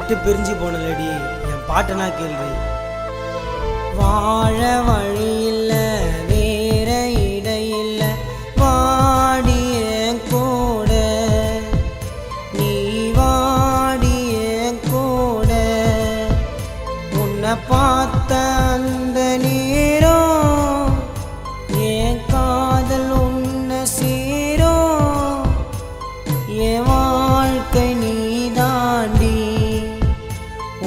விட்டு பிரிஞ்சு போனலடி என் பாட்டனா கேள்வி. வாழ வழி இல்ல வேற இடையில்ல வாடிய கூட நீ வாடிய கூட உன்னை பார்த்த அந்த நேரம் என் காதல் உன்னை சேரும் என் வாழ்க்கை நீ தாண்டி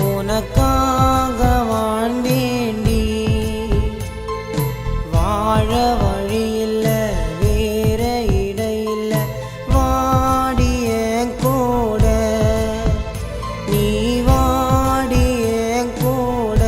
உனக்காக வாழ்ந்தேண்டி. வாழ வழி இல்ல வேற இடையில்ல வாடிய கூட நீ வாடிய கூட.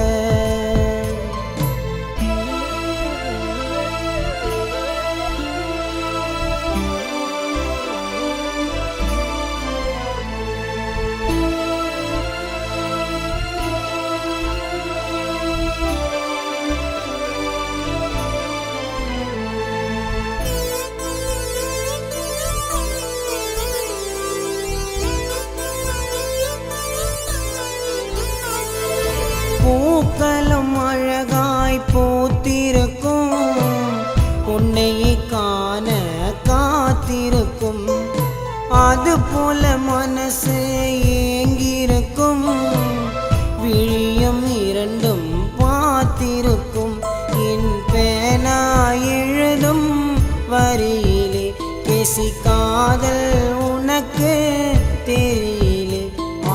பூக்களும் அழகாய் பூத்திருக்கும் உன்னை காண காத்திருக்கும் அது போல மனசு ஏங்கிருக்கும் விழியும் இரண்டும் பார்த்திருக்கும் என் பேனா எழுதும் வரியிலே பேசி காதல் உனக்கு தெரியலே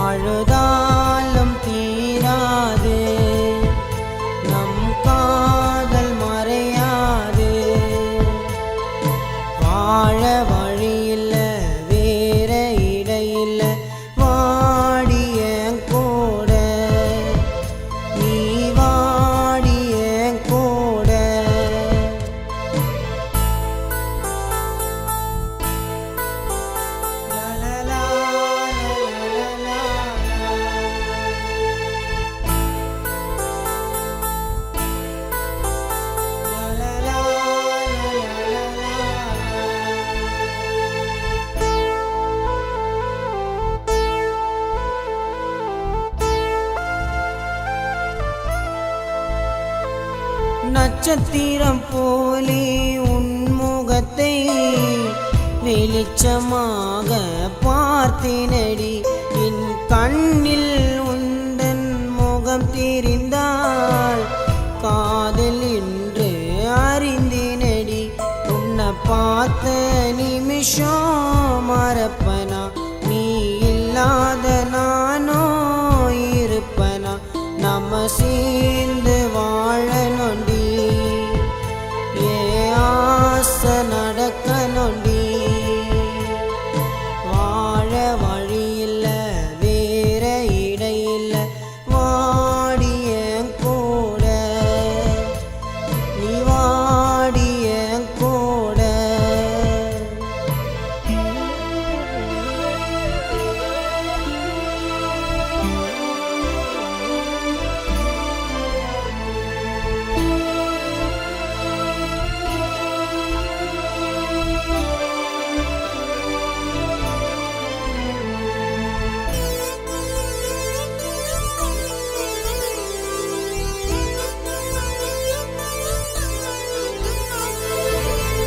அழுதாலும் தீராது நம் காதல் மறையாது. வாழ வழி இல்ல வேற இடையில்ல வாடிய கூட நீ வாடிய கூட. லலலா, லலலா, லலலா, லலலா. நட்சத்திரம் போலே உன்முகத்தை வெளிச்சமாக பார்த்தேனடி என் கண்ணில் உந்தன் முகம் தெரிந்தால் காதல் என்று அறிந்தேனடி. உன்னை பார்த்த நிமிஷம் மறப்பனா நீ இல்லாத நானோ இருப்பனா நம்ம சேர்ந்து வாழணுண்டி ஏ ஆசை நடக்கணுண்டி. வாழ வழி இல்ல வேற இடையில்ல வாடிய கூட நீ வாடிய கூட.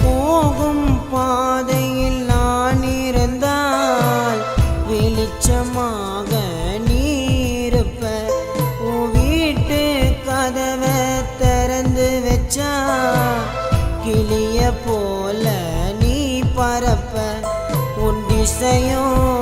போகும் பாதையில் நான் இருந்தால் வெளிச்சமாக நீ இருப்ப. உன் வீட்டு கதவை திறந்து வச்சா கிளிய போல நீ பறப்ப. உன் திசையும்